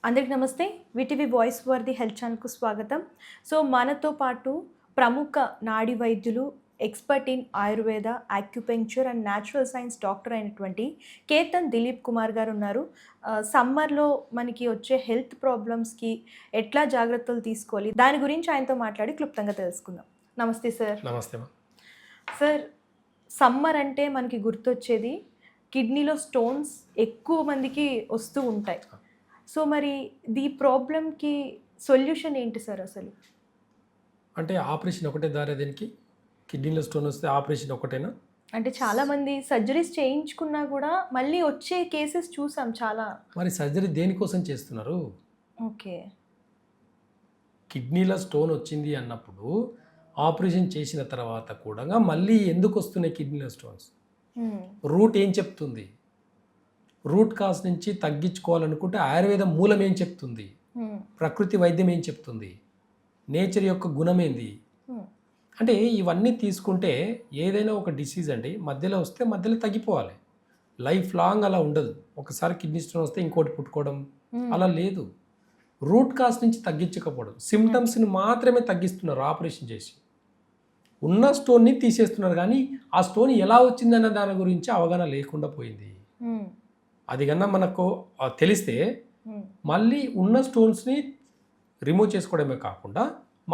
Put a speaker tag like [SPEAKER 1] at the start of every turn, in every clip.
[SPEAKER 1] అందరికి నమస్తే. VTV voice for the health ఛానల్కు స్వాగతం. సో మనతో పాటు ప్రముఖ నాడీ వైద్యులు, expert in Ayurveda, acupuncture and natural science doctor అయినటువంటి కేతన్ దిలీప్ కుమార్ గారు ఉన్నారు. సమ్మర్లో మనకి వచ్చే హెల్త్ ప్రాబ్లమ్స్కి ఎట్లా జాగ్రత్తలు తీసుకోవాలి దాని గురించి ఆయనతో మాట్లాడి క్లుప్తంగా తెలుసుకుందాం. నమస్తే సార్.
[SPEAKER 2] నమస్తే.
[SPEAKER 1] సార్, సమ్మర్ అంటే మనకి గుర్తొచ్చేది కిడ్నీలో స్టోన్స్ ఎక్కువ మందికి వస్తూ ఉంటాయి. సో మరి ఈ ప్రాబ్లంకి సొల్యూషన్ ఏంటి సార్ అసలు?
[SPEAKER 2] అంటే ఆపరేషన్ ఒకటే దారి దీనికి? కిడ్నీలో స్టోన్ వస్తే ఆపరేషన్ ఒకటేనా?
[SPEAKER 1] అంటే చాలామంది సర్జరీస్ చేయించుకున్నా కూడా మళ్ళీ వచ్చే కేసెస్ చూసాం చాలా.
[SPEAKER 2] మరి సర్జరీ దేనికోసం చేస్తున్నారు?
[SPEAKER 1] ఓకే.
[SPEAKER 2] కిడ్నీలో స్టోన్ వచ్చింది అన్నప్పుడు ఆపరేషన్ చేసిన తర్వాత కూడా మళ్ళీ ఎందుకు వస్తున్నాయి కిడ్నీలో స్టోన్స్? రూట్ ఏం చెప్తుంది? రూట్ కాజ్ నుంచి తగ్గించుకోవాలనుకుంటే ఆయుర్వేదం మూలం ఏం చెప్తుంది? ప్రకృతి వైద్యం ఏం చెప్తుంది? నేచర్ యొక్క గుణం ఏంది? అంటే ఇవన్నీ తీసుకుంటే ఏదైనా ఒక డిసీజ్ అండి మధ్యలో వస్తే మధ్యలో తగ్గిపోవాలి. లైఫ్ లాంగ్ అలా ఉండదు. ఒకసారి కిడ్నీ స్టోన్ వస్తే ఇంకోటి పుట్టుకోవడం అలా లేదు. రూట్ కాజ్ నుంచి తగ్గించకపోవడం, సిమ్టమ్స్ని మాత్రమే తగ్గిస్తున్నారు ఆపరేషన్ చేసి. ఉన్న స్టోన్ని తీసేస్తున్నారు కానీ ఆ స్టోన్ ఎలా వచ్చిందన్న దాని గురించి అవగాహన లేకుండా పోయింది. అది కన్నా మనకు తెలిస్తే మళ్ళీ ఉన్న స్టోన్స్ని రిమూవ్ చేసుకోవడమే కాకుండా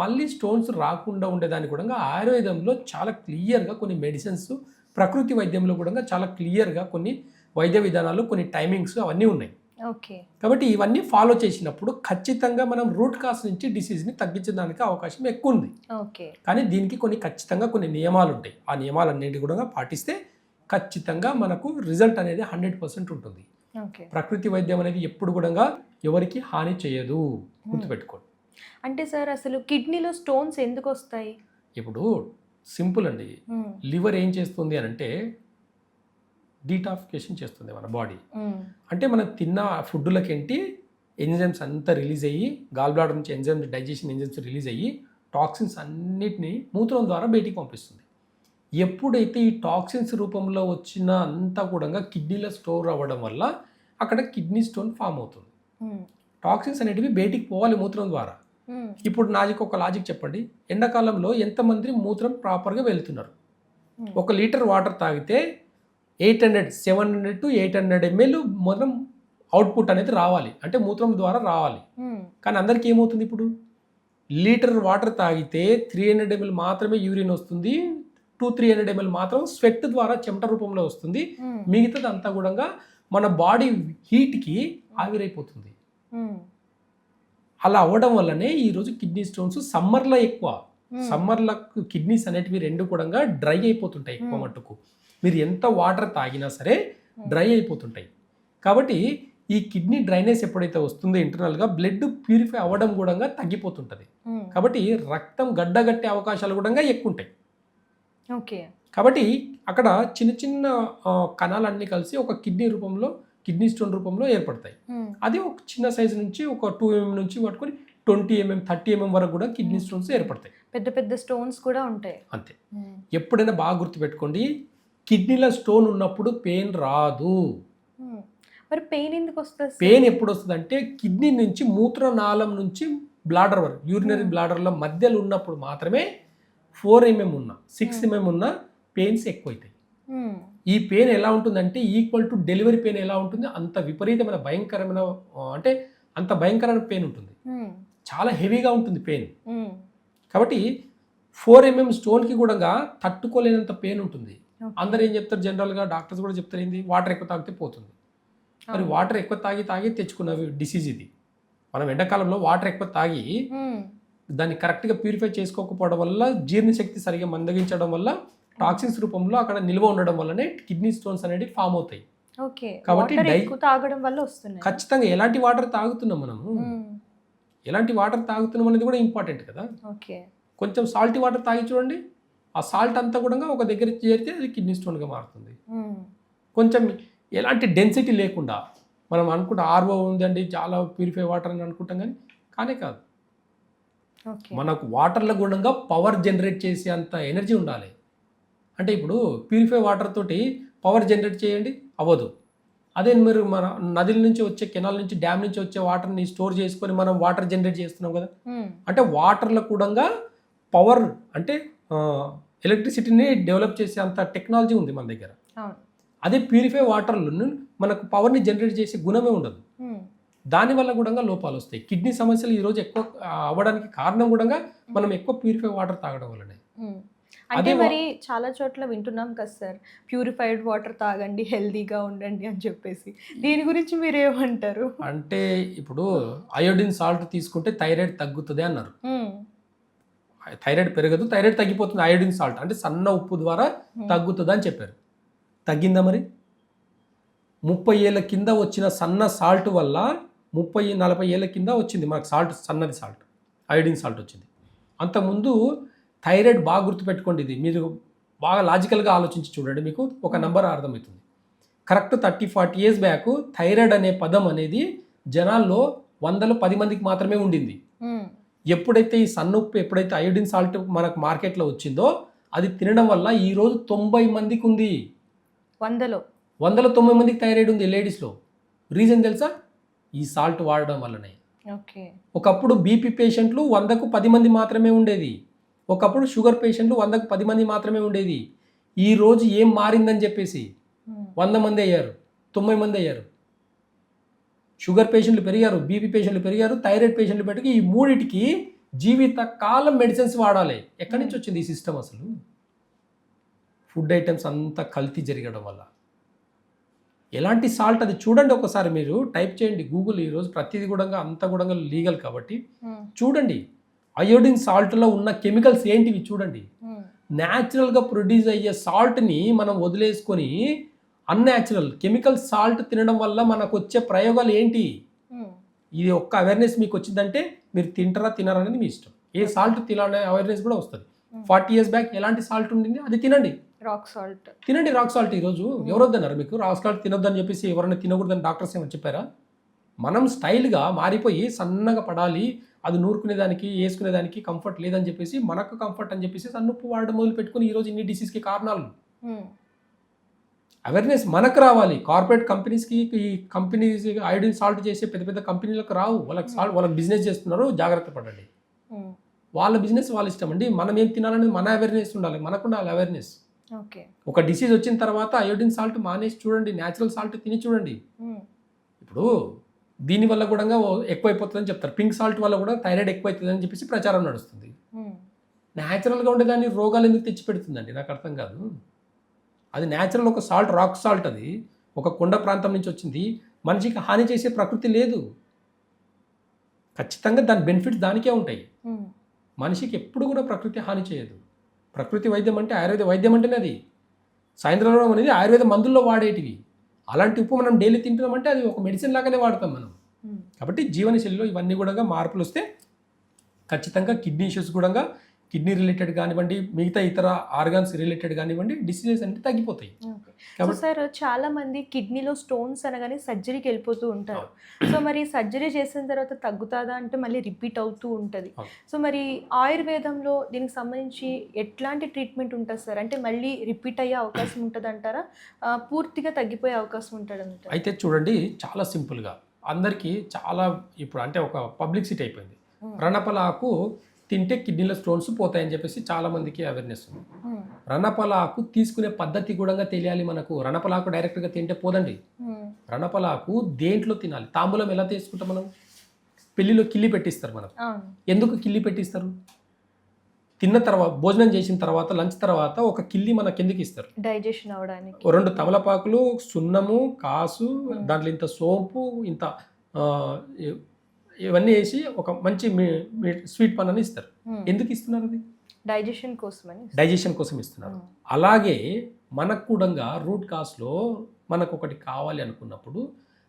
[SPEAKER 2] మళ్ళీ స్టోన్స్ రాకుండా ఉండేదాన్ని కూడా ఆయుర్వేదంలో చాలా క్లియర్గా కొన్ని మెడిసిన్స్, ప్రకృతి వైద్యంలో కూడా చాలా క్లియర్గా కొన్ని వైద్య విధానాలు, కొన్ని టైమింగ్స్ అవన్నీ ఉన్నాయి.
[SPEAKER 1] ఓకే.
[SPEAKER 2] కాబట్టి ఇవన్నీ ఫాలో చేసినప్పుడు ఖచ్చితంగా మనం రూట్ కాజ్ నుంచి డిసీజ్ని తగ్గించడానికి అవకాశం ఎక్కువ ఉంది.
[SPEAKER 1] ఓకే.
[SPEAKER 2] కానీ దీనికి ఖచ్చితంగా కొన్ని నియమాలు ఉంటాయి. ఆ నియమాలన్నింటి కూడా పాటిస్తే ఖచ్చితంగా మనకు రిజల్ట్ అనేది 100% ఉంటుంది. ప్రకృతి వైద్యం అనేది ఎప్పుడు కూడా ఎవరికి హాని చేయదు, గుర్తుపెట్టుకోండి.
[SPEAKER 1] అంటే సార్ అసలు కిడ్నీలో స్టోన్స్ ఎందుకు వస్తాయి?
[SPEAKER 2] ఇప్పుడు సింపుల్ అండి. లివర్ ఏం చేస్తుంది అని అంటే డీటాక్సిఫికేషన్ చేస్తుంది మన బాడీ. అంటే మనం తిన్న ఫుడ్లకేంటి ఎంజైమ్స్ అంతా రిలీజ్ అయ్యి, గాల్ బ్లాడర్ నుంచి ఎంజైమ్స్, డైజెషన్ ఎంజైమ్స్ రిలీజ్ అయ్యి టాక్సిన్స్ అన్నిటిని మూత్రం ద్వారా బయటికి పంపిస్తుంది. ఎప్పుడైతే ఈ టాక్సిన్స్ రూపంలో వచ్చిన అంతా కూడా కిడ్నీలో స్టోర్ అవ్వడం వల్ల అక్కడ కిడ్నీ స్టోన్ ఫామ్ అవుతుంది. టాక్సిన్స్ అనేటివి బయటికి పోవాలి మూత్రం ద్వారా. ఇప్పుడు నాజిక్ ఒక లాజిక్ చెప్పండి. ఎండాకాలంలో ఎంతమంది మూత్రం ప్రాపర్గా వెళ్తున్నారు? 1 లీటర్ వాటర్ తాగితే 700 to 800 ml మొత్తం అవుట్పుట్ అనేది రావాలి, అంటే మూత్రం ద్వారా రావాలి. కానీ అందరికీ ఏమవుతుంది? ఇప్పుడు లీటర్ వాటర్ తాగితే 300 ml మాత్రమే యూరిన్ వస్తుంది, 200-300 ml మాత్రం స్వెట్ ద్వారా చెమట రూపంలో వస్తుంది. మిగతాది అంతా కూడా మన బాడీ హీట్కి ఆవిరైపోతుంది. అలా అవ్వడం వల్లనే ఈరోజు కిడ్నీ స్టోన్స్ సమ్మర్లో ఎక్కువ. సమ్మర్లో కిడ్నీస్ అనేటివి రెండు కూడా డ్రై అయిపోతుంటాయి ఎక్కువ మట్టుకు. మీరు ఎంత వాటర్ తాగినా సరే డ్రై అయిపోతుంటాయి. కాబట్టి ఈ కిడ్నీ డ్రైనేజ్ ఎప్పుడైతే వస్తుందో ఇంటర్నల్గా బ్లడ్ ప్యూరిఫై అవ్వడం కూడా తగ్గిపోతుంటుంది. కాబట్టి రక్తం గడ్డగట్టే అవకాశాలు కూడా ఎక్కువ ఉంటాయి.
[SPEAKER 1] ఓకే.
[SPEAKER 2] కాబట్టి అక్కడ చిన్న చిన్న కణాలన్నీ కలిసి ఒక కిడ్నీ స్టోన్ రూపంలో ఏర్పడతాయి. అది ఒక చిన్న సైజు నుంచి ఒక 2 mm నుంచి పట్టుకొని 20 mm 30 mm వరకు కూడా కిడ్నీ స్టోన్స్ ఏర్పడతాయి.
[SPEAKER 1] పెద్ద పెద్ద స్టోన్స్ కూడా ఉంటాయి.
[SPEAKER 2] అంతే. ఎప్పుడైనా బాగా గుర్తుపెట్టుకోండి, కిడ్నీలో స్టోన్ ఉన్నప్పుడు పెయిన్ రాదు.
[SPEAKER 1] మరి పెయిన్ ఎందుకు వస్తుంది?
[SPEAKER 2] పెయిన్ ఎప్పుడు వస్తుంది అంటే కిడ్నీ నుంచి మూత్రనాళం నుంచి బ్లాడర్ వరకు, యూరినరీ బ్లాడర్ల మధ్యలో ఉన్నప్పుడు మాత్రమే 4 mm ఉన్న 6 mm ఉన్న పెయిన్స్ ఎక్కువ అవుతాయి. ఈ పెయిన్ ఎలా ఉంటుందంటే ఈక్వల్ టు డెలివరీ పెయిన్ ఎలా ఉంటుంది అంత విపరీతమైన భయంకరమైన, అంటే అంత భయంకరమైన పెయిన్ ఉంటుంది. చాలా హెవీగా ఉంటుంది పెయిన్. కాబట్టి 4 mm స్టోన్కి కూడా తట్టుకోలేనంత పెయిన్ ఉంటుంది. అందరు ఏం చెప్తారు, జనరల్గా డాక్టర్స్ కూడా చెప్తారు, ఏంది వాటర్ ఎక్కువ తాగితే పోతుంది. మరి వాటర్ ఎక్కువ తాగి తెచ్చుకున్న డిసీజ్ ఇది. మనం ఎండాకాలంలో వాటర్ ఎక్కువ తాగి దాన్ని కరెక్ట్గా ప్యూరిఫై చేసుకోకపోవడం వల్ల, జీర్ణశక్తి సరిగా మందగించడం వల్ల, టాక్సిన్స్ రూపంలో అక్కడ నిల్వ ఉండడం వల్లనే కిడ్నీ స్టోన్స్ అనేవి ఫామ్ అవుతాయి. కాబట్టి
[SPEAKER 1] తాగడం వల్ల వస్తున్నాయి.
[SPEAKER 2] ఖచ్చితంగా ఎలాంటి వాటర్ తాగుతున్నాం మనము, ఎలాంటి వాటర్ తాగుతున్నాం అనేది కూడా ఇంపార్టెంట్ కదా. కొంచెం సాల్టీ వాటర్ తాగి చూడండి, ఆ సాల్ట్ అంతా కూడా ఒక దగ్గర చేరితే అది కిడ్నీ స్టోన్గా మారుతుంది. కొంచెం ఎలాంటి డెన్సిటీ లేకుండా మనం అనుకుంటే ఆర్ఓ ఉందండి చాలా ప్యూరిఫై వాటర్ అని అనుకుంటాం, కానీ కానే కాదు. మనకు వాటర్లో గుణంగా పవర్ జనరేట్ చేసే అంత ఎనర్జీ ఉండాలి. అంటే ఇప్పుడు ప్యూరిఫై వాటర్ తోటి పవర్ జనరేట్ చేయండి, అవ్వదు. అదే మీరు మన నదుల నుంచి వచ్చే కెనాల్ నుంచి డ్యామ్ నుంచి వచ్చే వాటర్ని స్టోర్ చేసుకొని మనం వాటర్ జనరేట్ చేస్తున్నాం కదా. అంటే వాటర్లో కూడా పవర్ అంటే ఎలక్ట్రిసిటీని డెవలప్ చేసే అంత టెక్నాలజీ ఉంది మన దగ్గర. అదే ప్యూరిఫై వాటర్లో మనకు పవర్ని జనరేట్ చేసే గుణమే ఉండదు. దానివల్ల కూడా లోపాలు వస్తాయి. కిడ్నీ సమస్యలు ఈరోజు ఎక్కువ అవ్వడానికి కారణం కూడా మనం ఎక్కువ ప్యూరిఫై వాటర్ తాగడం వల్లనే.
[SPEAKER 1] అంటే మరి చాలా చోట్ల వింటున్నాం కదా సార్, ప్యూరిఫైడ్ వాటర్ తాగండి, హెల్దీగా ఉండండి అని చెప్పేసి. దీని గురించి మీరు ఏమంటారు?
[SPEAKER 2] అంటే ఇప్పుడు అయోడిన్ సాల్ట్ తీసుకుంటే థైరాయిడ్ తగ్గుతుంది అన్నారు. థైరాయిడ్ పెరగదు, థైరాయిడ్ తగ్గిపోతుంది. అయోడిన్ సాల్ట్ అంటే సన్న ఉప్పు ద్వారా తగ్గుతుంది అని చెప్పారు. తగ్గిందా మరి? 30 ఏళ్ళ కింద వచ్చిన సన్న సాల్ట్ వల్ల 30-40 ఏళ్ళ కింద వచ్చింది మనకు సాల్ట్, సన్నది సాల్ట్, అయోడిన్ సాల్ట్ వచ్చింది. అంతకుముందు థైరాయిడ్ బాగా గుర్తుపెట్టుకోండి. ఇది మీరు బాగా లాజికల్గా ఆలోచించి చూడండి, మీకు ఒక నెంబర్ అర్థమవుతుంది. కరెక్ట్ 30-40 ఇయర్స్ బ్యాక్ థైరాయిడ్ అనే పదం అనేది జనాల్లో 100లో 10 మందికి మాత్రమే ఉండింది. ఎప్పుడైతే ఈ సన్నుప్పు, ఎప్పుడైతే అయోడిన్ సాల్ట్ మనకు మార్కెట్లో వచ్చిందో అది తినడం వల్ల ఈరోజు 90 మందికి ఉంది. 100లో 90 మందికి థైరాయిడ్ ఉంది లేడీస్లో. రీజన్ తెలుసా? ఈ సాల్ట్ వాడడం వల్లనే. ఒకప్పుడు బీపీ పేషెంట్లు 100కు 10 మంది మాత్రమే ఉండేది. ఒకప్పుడు షుగర్ పేషెంట్లు 100కు 10 మంది మాత్రమే ఉండేది. ఈ రోజు ఏం మారిందని చెప్పేసి 100 మంది అయ్యారు, 90 మంది అయ్యారు. షుగర్ పేషెంట్లు పెరిగారు, బీపీ పేషెంట్లు పెరిగారు, థైరాయిడ్ పేషెంట్లు పెరిగి ఈ మూడిటికి జీవిత కాలం మెడిసిన్స్ వాడాలి. ఎక్కడి నుంచి వచ్చింది ఈ సిస్టమ్? అసలు ఫుడ్ ఐటమ్స్ అంతా కల్తీ జరగడం వల్ల. ఎలాంటి సాల్ట్ అది చూడండి, ఒకసారి మీరు టైప్ చేయండి గూగుల్. ఈరోజు ప్రతిదీ కూడా అంతా కూడా లీగల్ కాబట్టి చూడండి. అయోడిన్ సాల్ట్లో ఉన్న కెమికల్స్ ఏంటివి చూడండి. న్యాచురల్గా ప్రొడ్యూస్ అయ్యే సాల్ట్ని మనం వదిలేసుకొని అన్యాచురల్ కెమికల్ సాల్ట్ తినడం వల్ల మనకు వచ్చే ప్రయోగాలు ఏంటి? ఇది ఒక్క అవేర్నెస్ మీకు వచ్చిందంటే మీరు తింటారా తినరా అనేది మీ ఇష్టం. ఏ సాల్ట్ తినాలనే అవేర్నెస్ కూడా వస్తుంది. 40 ఇయర్స్ బ్యాక్ ఎలాంటి సాల్ట్ ఉండింది అది తినండి. రాక్ సాల్ట్ తినండి. రాక్ సాల్ట్ ఈరోజు ఎవరొద్దన్నారు మీకు? రాక్ సాల్ట్ తినొద్దని చెప్పేసి ఎవరైనా తినకూడదని డాక్టర్స్ ఏమని చెప్పారా? మనం స్టైల్గా మారిపోయి సన్నగా పడాలి, అది నూరుకునేదానికి వేసుకునేదానికి కంఫర్ట్ లేదని చెప్పేసి మనకు కంఫర్ట్ అని చెప్పేసి సన్నుప్పు వాడడం మొదలు పెట్టుకుని ఈరోజు ఇన్ని డిసీజ్కి కారణాలు. అవేర్నెస్ మనకు రావాలి. కార్పొరేట్ కంపెనీస్కి, ఈ కంపెనీస్ అయోడిన్ సాల్ట్ చేసే పెద్ద పెద్ద కంపెనీలకు రావు. వాళ్ళకి బిజినెస్ చేస్తున్నారు, జాగ్రత్త పడండి. వాళ్ళ బిజినెస్ వాళ్ళ ఇష్టం అండి. మనం ఏం తినాలనేది మన అవేర్నెస్ ఉండాలి, మనకు ఉండాలి అవేర్నెస్. ఒక డిసీజ్ వచ్చిన తర్వాత అయోడిన్ సాల్ట్ మానేసి చూడండి, న్యాచురల్ సాల్ట్ తిని చూడండి. ఇప్పుడు దీనివల్ల కూడా ఎక్కువైపోతుందని చెప్తారు. పింక్ సాల్ట్ వల్ల కూడా థైరాయిడ్ ఎక్కువైతుంది అని చెప్పేసి ప్రచారం నడుస్తుంది. న్యాచురల్గా ఉండేదాన్ని రోగాలు ఎందుకు తెచ్చి పెడుతుందండి? నాకు అర్థం కాదు. అది న్యాచురల్ ఒక సాల్ట్, రాక్ సాల్ట్, అది ఒక కొండ ప్రాంతం నుంచి వచ్చింది. మనిషికి హాని చేసే ప్రకృతి లేదు. ఖచ్చితంగా దాని బెనిఫిట్స్ దానికే ఉంటాయి. మనిషికి ఎప్పుడు కూడా ప్రకృతి హాని చేయదు. ప్రకృతి వైద్యం అంటే ఆయుర్వేద వైద్యం అంటేనే అది. సాయంత్రం అనేది ఆయుర్వేద మందుల్లో వాడేటివి. అలాంటి ఉప్పు మనం డైలీ తింటున్నామంటే అది ఒక మెడిసిన్ లాగానే వాడతాం మనం. కాబట్టి జీవనశైలిలో ఇవన్నీ కూడా మార్పులు వస్తే ఖచ్చితంగా కిడ్నీ ఇష్యూస్ కూడా, కిడ్నీ రిలేటెడ్ కానివ్వండి, మిగతా ఇతర ఆర్గాన్స్ రిలేటెడ్ కానివ్వండి, డిసీజెస్ అంటే తగ్గిపోతాయి.
[SPEAKER 1] కాబట్టి సార్ చాలా మంది కిడ్నీలో స్టోన్స్ అనగానే సర్జరీకి వెళ్ళిపోతూ ఉంటారు. సో మరి సర్జరీ చేసిన తర్వాత తగ్గుతుందా అంటే మళ్ళీ రిపీట్ అవుతూ ఉంటుంది. సో మరి ఆయుర్వేదంలో దీనికి సంబంధించి ఎట్లాంటి ట్రీట్మెంట్ ఉంటుంది సార్? అంటే మళ్ళీ రిపీట్ అయ్యే అవకాశం ఉంటుంది అంటారా, పూర్తిగా తగ్గిపోయే అవకాశం ఉంటుంది అంటారా?
[SPEAKER 2] అయితే చూడండి, చాలా సింపుల్గా అందరికీ చాలా ఇప్పుడు అంటే ఒక పబ్లిసిటీ అయిపోయింది. రణపలాకు తింటే కిడ్నీలో స్టోన్స్ పోతాయని చెప్పేసి చాలా మందికి అవేర్నెస్ ఉంది. రణపలాకు తీసుకునే పద్ధతి కూడా తెలియాలి మనకు. రణపలాకు డైరెక్ట్గా తింటే పోదండి. రణపలాకు దేంట్లో తినాలి? తాంబూలం ఎలా తీసుకుంటాం మనం? పెళ్లిలో కిల్లి పెట్టిస్తారు మనకు. ఎందుకు కిల్లి పెట్టిస్తారు? తిన్న తర్వాత, భోజనం చేసిన తర్వాత, లంచ్ తర్వాత ఒక కిల్లి మనకు ఎందుకు ఇస్తారు?
[SPEAKER 1] డైజెషన్ అవడానికి.
[SPEAKER 2] 2 తమలపాకులు, సున్నము, కాసు, దాంట్లో ఇంత సోంపు, ఇంత ఇవన్నీ వేసి ఒక మంచి స్వీట్ పన్ అని ఇస్తారు. ఎందుకు ఇస్తున్నారు? అది డైజెషన్ కోసం ఇస్తున్నారు. అలాగే మనకు కూడా రూట్ కాస్లో మనకు ఒకటి కావాలి అనుకున్నప్పుడు,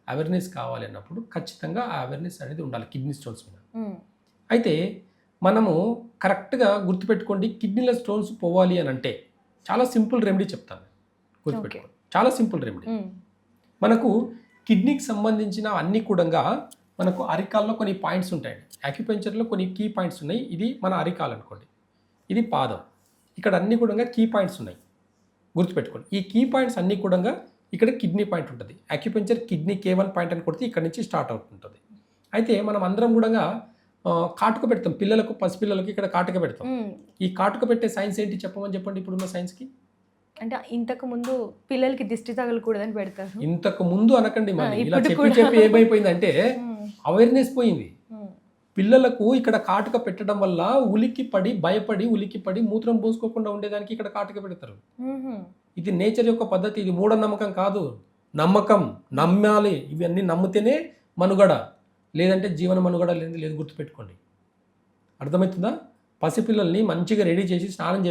[SPEAKER 2] అవేర్నెస్ కావాలి అన్నప్పుడు ఖచ్చితంగా ఆ అవేర్నెస్ అనేది ఉండాలి కిడ్నీ స్టోన్స్ మీద. అయితే మనము కరెక్ట్గా గుర్తుపెట్టుకోండి, కిడ్నీలో స్టోన్స్ పోవాలి అని అంటే చాలా సింపుల్ రెమెడీ చెప్తాను, గుర్తుపెట్టుకోండి. చాలా సింపుల్ రెమెడీ. మనకు కిడ్నీకి సంబంధించిన అన్ని కూడా మనకు అరికాల్లో కొన్ని పాయింట్స్ ఉంటాయండి. యాక్యుపెంచర్లో కొన్ని కీ పాయింట్స్ ఉన్నాయి. ఇది మన అరికాలు అనుకోండి, ఇది పాదం. ఇక్కడ అన్ని కూడా కీ పాయింట్స్ ఉన్నాయి, గుర్తుపెట్టుకోండి. ఈ కీ పాయింట్స్ అన్నీ కూడా ఇక్కడ కిడ్నీ పాయింట్ ఉంటుంది. అక్యుపెంచర్ కిడ్నీ K1 పాయింట్ అని కొడితే ఇక్కడ నుంచి స్టార్ట్ అవుతుంటుంది. అయితే మనం అందరం కూడా కాటుక పెడతాం పిల్లలకు, పసిపిల్లలకి ఇక్కడ కాటుక పెడతాం. ఈ కాటుక పెట్టే సైన్స్ ఏంటి చెప్పండి ఇప్పుడున్న సైన్స్కి.
[SPEAKER 1] అంటే ఇంతకు ముందు పిల్లలకి దిష్టి తగలకూడదని పెడతారు.
[SPEAKER 2] ఇంతకు ముందు అనకండి, మళ్ళీ ఇలా చెప్పి ఏమైపోయిందంటే అవేర్నెస్ పోయింది. పిల్లలకు ఇక్కడ కాటుక పెట్టడం వల్ల భయపడి ఉలిక్కిపడి మూత్రం పోసుకోకుండా ఉండేదానికి ఇక్కడ కాటుక పెడతారు. ఇది నేచర్ యొక్క పద్ధతి. ఇది మూఢనమ్మకం కాదు, నమ్మకం. నమ్మాలి. ఇవన్నీ నమ్మితేనే మనుగడ, లేదంటే జీవన మనుగడ లేదు. గుర్తుపెట్టుకోండి. అర్థమవుతుందా? పసిపిల్లల్ని మంచిగా రెడీ చేసి స్నానం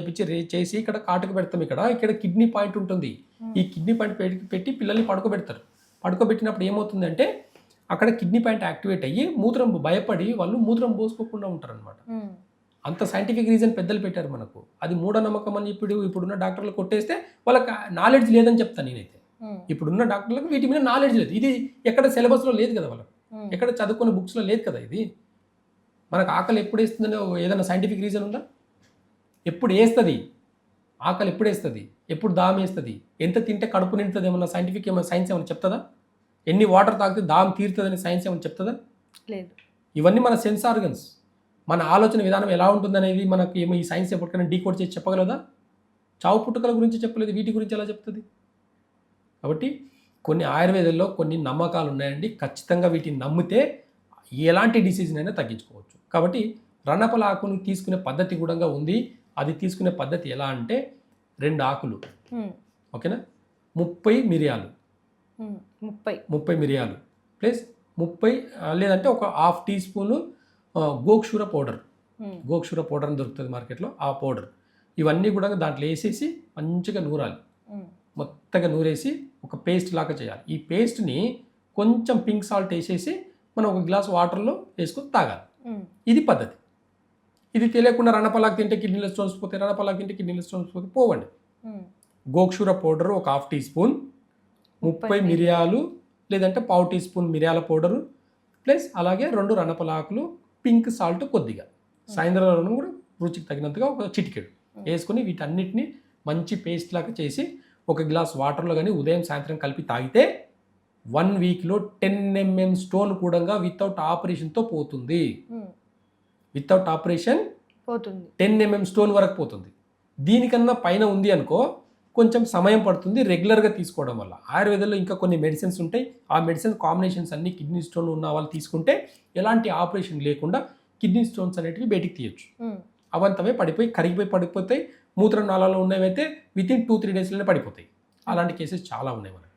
[SPEAKER 2] చేసి ఇక్కడ కాటుక పెడతాం. ఇక్కడ కిడ్నీ పాయింట్ ఉంటుంది. ఈ కిడ్నీ పాయింట్ పెట్టి పిల్లల్ని పడుకోబెడతారు. పడుకోబెట్టినప్పుడు ఏమవుతుందంటే అక్కడ కిడ్నీ పాయింట్ యాక్టివేట్ అయ్యి భయపడి వాళ్ళు మూత్రం పోసుకోకుండా ఉంటారు అనమాట. అంత సైంటిఫిక్ రీజన్ పెద్దలు పెట్టారు మనకు. అది మూఢనమ్మకం అని ఇప్పుడున్న డాక్టర్లు కొట్టేస్తే వాళ్ళకి నాలెడ్జ్ లేదని చెప్తాను నేనైతే. ఇప్పుడున్న డాక్టర్లకు వీటి మీద నాలెడ్జ్ లేదు. ఇది ఎక్కడ సిలబస్లో లేదు కదా, వాళ్ళకి ఎక్కడ చదువుకునే బుక్స్లో లేదు కదా. ఇది మనకు ఆకలి ఎప్పుడు వేస్తుందని ఏదైనా సైంటిఫిక్ రీజన్ ఉందా? ఎప్పుడు వేస్తుంది ఆకలి? ఎప్పుడు వేస్తుంది? ఎప్పుడు దాహం వేస్తుంది? ఎంత తింటే కడుపు నిండుతుంది? ఏమన్నా సైన్స్ ఏమైనా చెప్తుందా? ఎన్ని వాటర్ తాగితే దాహం తీరుతుందని సైన్స్ ఏమైనా చెప్తుందా? లేదు. ఇవన్నీ మన సెన్స్ ఆర్గన్స్. మన ఆలోచన విధానం ఎలా ఉంటుందనేది మనకి ఏమో ఈ సైన్స్ ఎప్పటికైనా డీకోడ్ చేసి చెప్పగలదా? చావు పుట్టుకల గురించి చెప్పలేదు, వీటి గురించి ఎలా చెప్తుంది? కాబట్టి కొన్ని ఆయుర్వేదంలో కొన్ని నమ్మకాలు ఉన్నాయండి. ఖచ్చితంగా వీటిని నమ్మితే ఎలాంటి డిసీజ్నైనా తగ్గించుకోవచ్చు. కాబట్టి రణపల ఆకును తీసుకునే పద్ధతి కూడా ఉంది. అది తీసుకునే పద్ధతి ఎలా అంటే 2 ఆకులు, ఓకేనా, 30 మిరియాలు, 30 మిరియాలు ప్లస్ 30 లేదంటే ఒక ½ టీ స్పూను గోక్షూర పౌడర్ అని దొరుకుతుంది మార్కెట్లో, ఆ పౌడర్. ఇవన్నీ కూడా దాంట్లో వేసేసి మంచిగా నూరాలి. మొత్తగా నూరేసి ఒక పేస్ట్ లాగా చేయాలి. ఈ పేస్ట్ని కొంచెం పింక్ సాల్ట్ వేసేసి మనం ఒక గ్లాస్ వాటర్లో వేసుకొని తాగాలి. ఇది పద్ధతి. ఇది తెలియకుండా రణపలాకు తింటే కిడ్నీలో స్టోన్స్ పోతాయి, రణపలాకు తింటే కిడ్నీలో స్టోన్స్ పోతే పోవండి. గోక్షూర పౌడర్ ఒక ½ టీ స్పూన్, 30 మిరియాలు లేదంటే ½ టీ స్పూన్ మిరియాల పౌడరు ప్లస్ అలాగే 2 రణపలాకులు, పింక్ సాల్ట్ కొద్దిగా, సాయంత్రం కూడా రుచికి తగినంతగా ఒక చిటికెడు వేసుకొని వీటన్నిటిని మంచి పేస్ట్ లాగా చేసి ఒక గ్లాస్ వాటర్లో కానీ ఉదయం సాయంత్రం కలిపి తాగితే 1 వీక్లో 10 mm స్టోన్ కూడా వితౌట్ ఆపరేషన్తో పోతుంది. వితౌట్ ఆపరేషన్ పోతుంది, 10 mm స్టోన్ వరకు పోతుంది. దీనికన్నా పైన ఉంది అనుకో కొంచెం సమయం పడుతుంది రెగ్యులర్గా తీసుకోవడం వల్ల. ఆయుర్వేదంలో ఇంకా కొన్ని మెడిసిన్స్ ఉంటాయి. ఆ మెడిసిన్ కాంబినేషన్స్ అన్ని కిడ్నీ స్టోన్ ఉన్న వాళ్ళు తీసుకుంటే ఎలాంటి ఆపరేషన్ లేకుండా కిడ్నీ స్టోన్స్ అనేటివి బయటికి తీయచ్చు. అవంతమే కరిగిపోయి పడిపోతాయి. మూత్రనాళాల్లో ఉన్నవైతే వితిన్ 2-3 డేస్లోనే పడిపోతాయి. అలాంటి కేసెస్ చాలా ఉన్నాయి మనకి.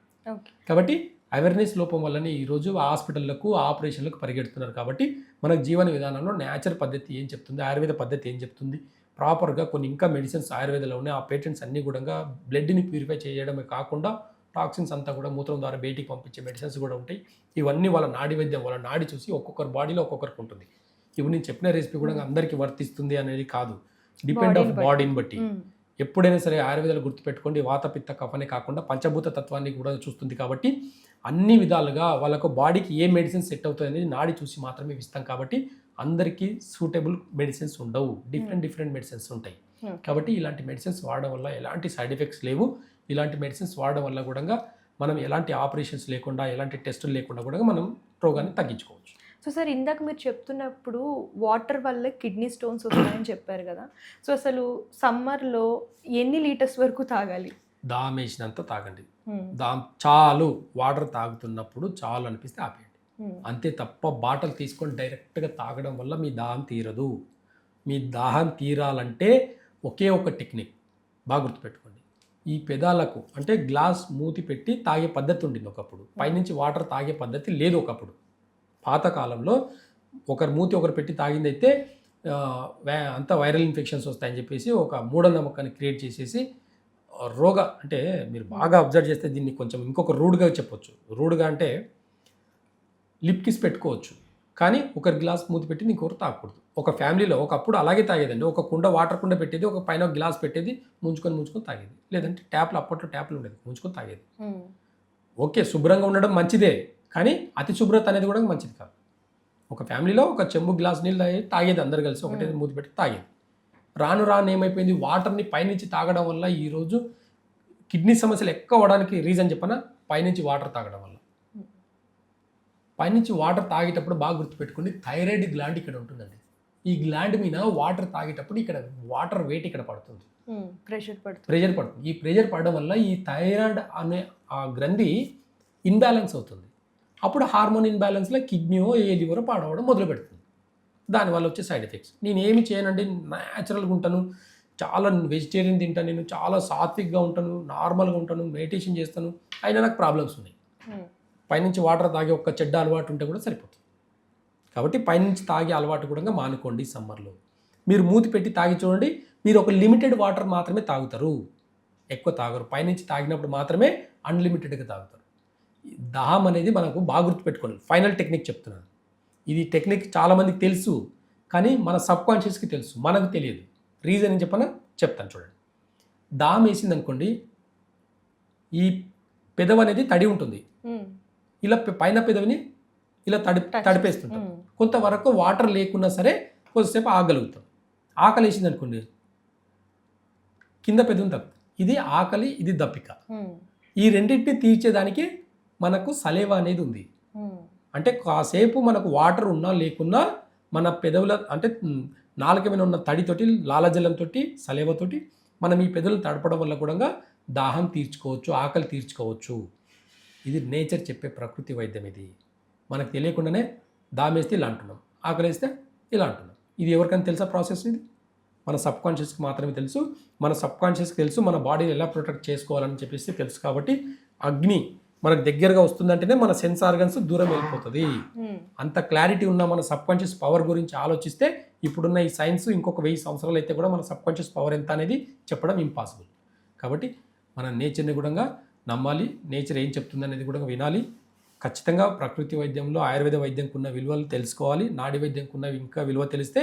[SPEAKER 2] కాబట్టి అవేర్నెస్ లోపం వల్లనే ఈరోజు హాస్పిటళ్లకు ఆపరేషన్లకు పరిగెడుతున్నారు. కాబట్టి మనకు జీవన విధానంలో నేచర్ పద్ధతి ఏం చెప్తుంది, ఆయుర్వేద పద్ధతి ఏం చెప్తుంది, ప్రాపర్గా కొన్ని ఇంకా మెడిసిన్స్ ఆయుర్వేదంలో ఉన్నాయి. ఆ పేటెంట్స్ అన్నీ కూడా బ్లడ్ని ప్యూరిఫై చేయడమే కాకుండా టాక్సిన్స్ అంతా కూడా మూత్రం ద్వారా బయటికి పంపించే మెడిసిన్స్ కూడా ఉంటాయి. ఇవన్నీ వాళ్ళ నాడి వైద్యం, వాళ్ళ నాడి చూసి ఒక్కొక్కరి బాడీలో ఒక్కొక్కరికి ఉంటుంది. ఇప్పుడు నేను చెప్పిన రెసిపీ కూడా అందరికీ వర్తిస్తుంది అనేది కాదు, డిపెండ్ ఆఫ్ బాడీని బట్టి. ఎప్పుడైనా సరే ఆయుర్వేదాలు గుర్తుపెట్టుకోండి, వాత పిత్త కఫనే కాకుండా పంచభూత తత్వాన్ని కూడా చూస్తుంది. కాబట్టి అన్ని విధాలుగా వాళ్ళకు బాడీకి ఏ మెడిసిన్ సెట్ అవుతుంది అనేది నాడి చూసి మాత్రమే ఇస్తాం. కాబట్టి అందరికీ సూటబుల్ మెడిసిన్స్ ఉండవు, డిఫరెంట్ మెడిసిన్స్ ఉంటాయి. కాబట్టి ఇలాంటి మెడిసిన్స్ వాడడం వల్ల ఎలాంటి సైడ్ ఎఫెక్ట్స్ లేవు. ఇలాంటి మెడిసిన్స్ వాడడం వల్ల కూడా మనం ఎలాంటి ఆపరేషన్స్ లేకుండా, ఎలాంటి టెస్టులు లేకుండా కూడా మనం రోగాన్ని తగ్గించుకోవచ్చు.
[SPEAKER 1] సో సార్, ఇందాక మీరు చెప్తున్నప్పుడు వాటర్ వల్ల కిడ్నీ స్టోన్స్ వస్తాయని చెప్పారు కదా. సో అసలు సమ్మర్లో ఎన్ని లీటర్స్ వరకు తాగాలి?
[SPEAKER 2] దాహం వేసినంత తాగండి. చాలు, వాటర్ తాగుతున్నప్పుడు చాలు అనిపిస్తే ఆపేయండి. అంతే తప్ప బాటిల్ తీసుకొని డైరెక్ట్గా తాగడం వల్ల మీ దాహం తీరదు. మీ దాహం తీరాలంటే ఒకే ఒక టెక్నిక్ బాగా గుర్తుపెట్టుకోండి. ఈ పెదాలకు అంటే గ్లాస్ మూతి పెట్టి తాగే పద్ధతి ఉండింది ఒకప్పుడు. పైనుంచి వాటర్ తాగే పద్ధతి లేదు ఒకప్పుడు. పాతకాలంలో ఒకరు మూతి ఒకరు పెట్టి తాగిందైతే అంతా వైరల్ ఇన్ఫెక్షన్స్ వస్తాయని చెప్పేసి ఒక మూఢనమ్మకాన్ని క్రియేట్ చేసేసి అంటే మీరు బాగా అబ్జర్వ్ చేస్తే దీన్ని కొంచెం ఇంకొక రూడ్గా చెప్పొచ్చు. రూడ్గా అంటే లిప్ కిస్ పెట్టుకోవచ్చు, కానీ ఒకరి గ్లాస్ మూతి పెట్టింది ఇంకొకరు తాగకూడదు. ఒక ఫ్యామిలీలో ఒకప్పుడు అలాగే తాగేదండి. ఒక కుండ వాటర్ కుండ పెట్టేది, ఒక పైన ఒక గ్లాస్ పెట్టేది, ముంచుకొని తాగేది. లేదంటే అప్పట్లో ట్యాప్లు ఉండేది, ముంచుకొని తాగేది. ఓకే, శుభ్రంగా ఉండడం మంచిదే, కానీ అతి శుభ్రత అనేది కూడా మంచిది కాదు. ఒక ఫ్యామిలీలో ఒక చెంబు గ్లాస్ నీళ్ళు తాగేది అందరు కలిసి, ఒకటే మూతి పెట్టి తాగేది. రాను ఏమైపోయింది, వాటర్ని పైనుంచి తాగడం వల్ల ఈరోజు కిడ్నీ సమస్యలు ఎక్కువ అవడానికి రీజన్ చెప్పనా, పైనుంచి వాటర్ తాగడం వల్ల. పైనుంచి వాటర్ తాగేటప్పుడు బాగా గుర్తుపెట్టుకోండి, థైరాయిడ్ గ్లాండ్ ఇక్కడ ఉంటుందండి. ఈ గ్లాండ్ మీద వాటర్ తాగేటప్పుడు ఇక్కడ వాటర్ వెయిట్ ఇక్కడ పడుతుంది, ప్రెషర్ పడుతుంది. ఈ ప్రెషర్ పడడం వల్ల ఈ థైరాయిడ్ అనే ఆ గ్రంథి ఇన్బ్యాలెన్స్ అవుతుంది. అప్పుడు హార్మోన్ ఇన్బ్యాలెన్స్లో కిడ్నీయో ఏ లివరో పాడవడం మొదలు పెడుతుంది. దానివల్ల వచ్చే సైడ్ ఎఫెక్ట్స్. నేను ఏమి చేయనండి, న్యాచురల్గా ఉంటాను, చాలా వెజిటేరియన్ తింటాను, నేను చాలా సాత్విక్గా ఉంటాను, నార్మల్గా ఉంటాను, మెడిటేషన్ చేస్తాను, అయినా నాకు ప్రాబ్లమ్స్ ఉన్నాయి. పైనుంచి వాటర్ తాగే ఒక చెడ్డ అలవాటు ఉంటే కూడా సరిపోతుంది. కాబట్టి పైనుంచి తాగే అలవాటు కూడా మానుకోండి. సమ్మర్లో మీరు మూతి పెట్టి తాగి చూడండి, మీరు ఒక లిమిటెడ్ వాటర్ మాత్రమే తాగుతారు, ఎక్కువ తాగరు. పైనుంచి తాగినప్పుడు మాత్రమే అన్లిమిటెడ్గా తాగుతారు. దాహం అనేది మనకు బాగా గుర్తుపెట్టుకోండి. ఫైనల్ టెక్నిక్ చెప్తున్నాను. ఇది టెక్నిక్ చాలామందికి తెలుసు, కానీ మన సబ్ కాన్షియస్కి తెలుసు, మనకు తెలియదు. రీజన్ ఏం చెప్తాను చూడండి. దాహం వేసింది అనుకోండి, ఈ పెదవి అనేది తడి ఉంటుంది, ఇలా పైన పెదవిని ఇలా తడిపేస్తుంటాం. కొంతవరకు వాటర్ లేకున్నా సరే కొద్దిసేపు ఆగలుగుతాం. ఆకలి వేసింది అనుకోండి, కింద పెదవిని తగ్గుతుంది. ఇది ఆకలి, ఇది దప్పిక. ఈ రెండింటిని తీర్చేదానికి మనకు సలేవా అనేది ఉంది. అంటే కాసేపు మనకు వాటర్ ఉన్నా లేకున్నా మన పెదవుల అంటే నాలుక మీద ఉన్న తడితోటి, లాలజలంతో, సలేవతోటి మనం ఈ పెదవులను తడపడం వల్ల కూడా దాహం తీర్చుకోవచ్చు, ఆకలి తీర్చుకోవచ్చు. ఇది నేచర్ చెప్పే ప్రకృతి వైద్యం. ఇది మనకు తెలియకుండానే దాహం వేస్తే ఇలా అంటున్నాం, ఆకలి వేస్తే ఇలా అంటున్నాం. ఇది ఎవరికైనా తెలుసా ప్రాసెస్? ఇది మన సబ్ కాన్షియస్కి మాత్రమే తెలుసు. మన సబ్ కాన్షియస్కి తెలుసు మన బాడీని ఎలా ప్రొటెక్ట్ చేసుకోవాలని చెప్పేసి తెలుసు. కాబట్టి అగ్ని మనకు దగ్గరగా వస్తుందంటేనే మన సెన్స్ ఆర్గన్స్ దూరం వెళ్ళిపోతుంది. అంత క్లారిటీ ఉన్న మన సబ్ కాన్షియస్ పవర్ గురించి ఆలోచిస్తే ఇప్పుడున్న ఈ సైన్స్ ఇంకొక 1000 సంవత్సరాలు అయితే కూడా మన సబ్ కాన్షియస్ పవర్ ఎంత అనేది చెప్పడం ఇంపాసిబుల్. కాబట్టి మన నేచర్ని కూడా నమ్మాలి, నేచర్ ఏం చెప్తుంది అనేది కూడా వినాలి. ఖచ్చితంగా ప్రకృతి వైద్యంలో ఆయుర్వేద వైద్యంకు ఉన్న విలువలు తెలుసుకోవాలి. నాడి వైద్యంకు ఉన్న ఇంకా విలువ తెలిస్తే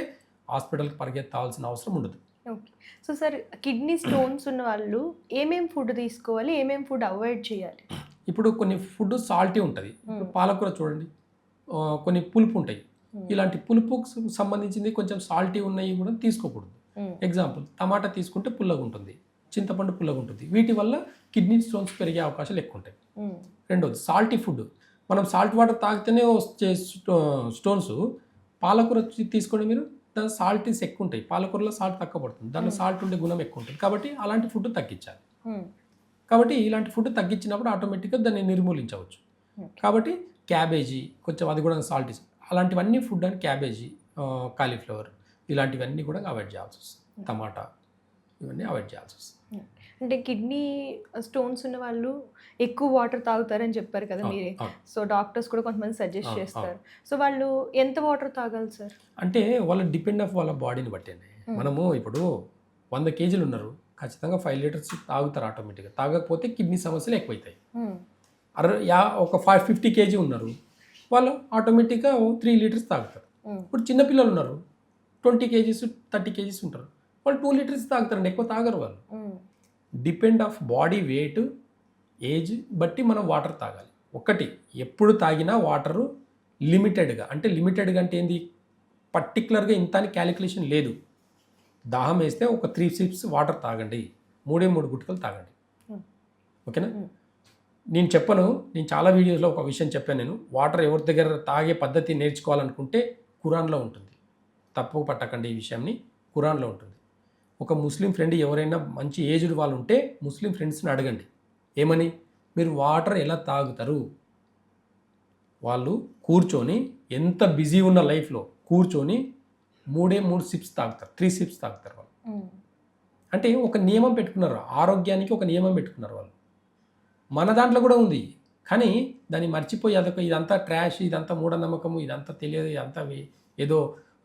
[SPEAKER 2] హాస్పిటల్కి పరిగెత్తాల్సిన అవసరం ఉండదు.
[SPEAKER 1] Okay. So sir, kidney stones ఉన్న వాళ్ళు ఏమేం ఫుడ్ తీసుకోవాలి, ఏమేం ఫుడ్ అవాయిడ్ చేయాలి?
[SPEAKER 2] ఇప్పుడు కొన్ని ఫుడ్ సాల్టీ ఉంటుంది. పాలకూర చూడండి, కొన్ని పులుపు ఉంటాయి. ఇలాంటి పులుపుకు సంబంధించింది కొంచెం సాల్టీ ఉన్నాయి కూడా తీసుకోకూడదు. ఎగ్జాంపుల్, టమాటా తీసుకుంటే పుల్లగా ఉంటుంది, చింతపండు పుల్లగా ఉంటుంది. వీటి వల్ల కిడ్నీ స్టోన్స్ పెరిగే అవకాశాలు ఎక్కువ ఉంటాయి. రెండోది సాల్టీ ఫుడ్. మనం సాల్ట్ వాటర్ తాగితేనే వచ్చే స్టోన్స్. పాలకూర తీసుకోండి మీరు, దాని సాల్టీస్ ఎక్కువ ఉంటాయి. పాలకూరలో సాల్ట్ తక్కువ పడుతుంది, దాంట్లో సాల్ట్ ఉండే గుణం ఎక్కువ ఉంటుంది. కాబట్టి అలాంటి ఫుడ్ తగ్గించాలి. కాబట్టి ఇలాంటి ఫుడ్ తగ్గించినప్పుడు ఆటోమేటిక్గా దాన్ని నిర్మూలించవచ్చు. కాబట్టి క్యాబేజీ కొంచెం అది కూడా సాల్ట్, అలాంటివన్నీ ఫుడ్ అని క్యాబేజీ, కాలీఫ్లవర్ ఇలాంటివన్నీ కూడా అవాయిడ్ చేయాల్సి వస్తుంది. టమాటా ఇవన్నీ అవాయిడ్ చేయాల్సి వస్తుంది.
[SPEAKER 1] అంటే కిడ్నీ స్టోన్స్ ఉన్న వాళ్ళు ఎక్కువ వాటర్ తాగుతారని చెప్పారు కదా మీరే. సో డాక్టర్స్ కూడా కొంతమంది సజెస్ట్ చేస్తారు. సో వాళ్ళు ఎంత వాటర్ తాగాలి సార్? అంటే
[SPEAKER 2] వాళ్ళ డిపెండ్ ఆఫ్ వాళ్ళ బాడీని బట్టి అండి. మనము ఇప్పుడు 100 కేజీలు ఉన్నారు, ఖచ్చితంగా 5 లీటర్స్ తాగుతారు ఆటోమేటిక్గా. తాగకపోతే కిడ్నీ సమస్యలు ఎక్కువైతాయి. ఒక 50 కేజీ ఉన్నారు, వాళ్ళు ఆటోమేటిక్గా 3 లీటర్స్ తాగుతారు. ఇప్పుడు చిన్నపిల్లలు ఉన్నారు, 20 కేజీస్ 30 కేజీస్ ఉంటారు, వాళ్ళు 2 లీటర్స్ తాగుతారండి, ఎక్కువ తాగరు వాళ్ళు. Depend of body weight, age బట్టి మనం వాటర్ తాగాలి. ఒకటి, ఎప్పుడు తాగినా వాటరు లిమిటెడ్గా. అంటే లిమిటెడ్గా అంటే ఏంది, పర్టికులర్గా ఇంత అని క్యాలిక్యులేషన్ లేదు. దాహం వేస్తే ఒక 3 సిప్స్ వాటర్ తాగండి, 3 గుట్కలు తాగండి. ఓకేనా? నేను చెప్పను, నేను చాలా వీడియోస్లో ఒక విషయం చెప్పాను. నేను వాటర్ ఎవరి దగ్గర తాగే పద్ధతి నేర్చుకోవాలనుకుంటే ఖురాన్లో ఉంటుంది. తప్పు పట్టకండి, ఈ విషయాన్ని ఖురాన్లో ఉంటుంది. ఒక ముస్లిం ఫ్రెండ్ ఎవరైనా మంచి ఏజ్డ్ వాళ్ళు ఉంటే ముస్లిం ఫ్రెండ్స్ని అడగండి, ఏమని, మీరు వాటర్ ఎలా తాగుతారు? వాళ్ళు కూర్చొని, ఎంత బిజీ ఉన్న లైఫ్లో కూర్చొని 3 సిప్స్ తాగుతారు, 3 సిప్స్ తాగుతారు వాళ్ళు. అంటే ఒక నియమం పెట్టుకున్నారు, ఆరోగ్యానికి ఒక నియమం పెట్టుకున్నారు వాళ్ళు. మన దాంట్లో కూడా ఉంది, కానీ దాన్ని మర్చిపోయి అదొక ఇదంతా ట్రాష్, ఇదంతా మూఢనమ్మకము, ఇదంతా తెలియదు, ఇదంతా ఏదో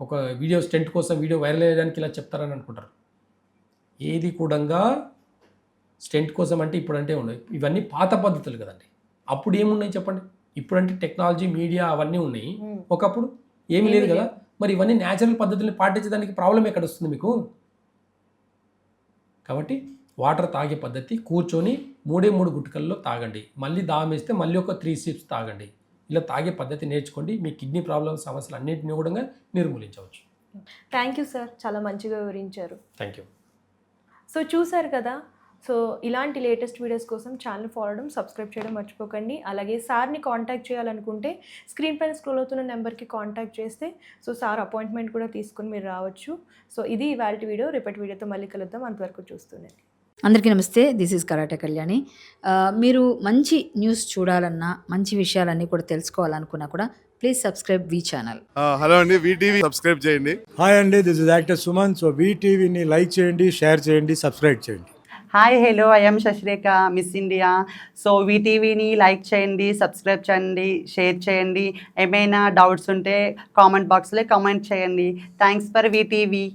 [SPEAKER 2] ఒక వీడియో స్టెంట్ కోసం వీడియో వైరల్ అయ్యడానికి ఇలా చెప్తారని అనుకుంటారు. ఏది కూడా స్టెంట్ కోసం అంటే ఇప్పుడంటే ఉన్నాయి. ఇవన్నీ పాత పద్ధతులు కదండి. అప్పుడు ఏమున్నాయి చెప్పండి? ఇప్పుడంటే టెక్నాలజీ, మీడియా అవన్నీ ఉన్నాయి. ఒకప్పుడు ఏమీ లేదు కదా. మరి ఇవన్నీ న్యాచురల్ పద్ధతుల్ని పాటించడానికి ప్రాబ్లం ఎక్కడ వస్తుంది మీకు? కాబట్టి వాటర్ తాగే పద్ధతి, కూర్చొని 3 గుట్కల్లో తాగండి. మళ్ళీ దాహం వేస్తే మళ్ళీ ఒక 3 సిప్స్ తాగండి. ఇలా తాగే పద్ధతి నేర్చుకోండి. మీ కిడ్నీ ప్రాబ్లమ్ సమస్యలు అన్నింటినీ కూడా నిర్మూలించవచ్చు.
[SPEAKER 1] థ్యాంక్ యూ సార్, చాలా మంచిగా వివరించారు.
[SPEAKER 2] Thank you.
[SPEAKER 1] సో చూసారు కదా, సో ఇలాంటి లేటెస్ట్ వీడియోస్ కోసం ఛానల్ ఫాలో అవ్వడం, సబ్స్క్రైబ్ చేయడం మర్చిపోకండి. అలాగే సార్ని కాంటాక్ట్ చేయాలనుకుంటే స్క్రీన్ పైన స్క్రోల్ అవుతున్న నెంబర్కి కాంటాక్ట్ చేస్తే సో సార్ అపాయింట్మెంట్ కూడా తీసుకుని మీరు రావచ్చు. సో ఇది ఇవాళ వీడియో. రేపటి వీడియోతో మళ్ళీ కలుద్దాం. అంతవరకు చూస్తుండండి.
[SPEAKER 3] అందరికీ నమస్తే. This is karate Kalyani. మీరు మంచి న్యూస్ చూడాలన్నా, మంచి విషయాలన్నీ కూడా తెలుసుకోవాలనుకున్నా కూడా ప్లీజ్ సబ్స్క్రైబ్ వి ఛానల్.
[SPEAKER 4] హలో అండి, వీటీవీ సబ్స్క్రైబ్ చేయండి.
[SPEAKER 5] హాయ్ అండి, this is actor Suman. So వీటీవీని లైక్ చేయండి, షేర్ చేయండి, సబ్స్క్రైబ్ చేయండి.
[SPEAKER 6] Hi hello, I'm Sasirekha, miss India. So వీటీవీని లైక్ చేయండి, సబ్స్క్రైబ్ చేయండి, షేర్ చేయండి. ఏమైనా డౌట్స్ ఉంటే కామెంట్ బాక్స్లో కామెంట్ చేయండి. Thanks for VTV.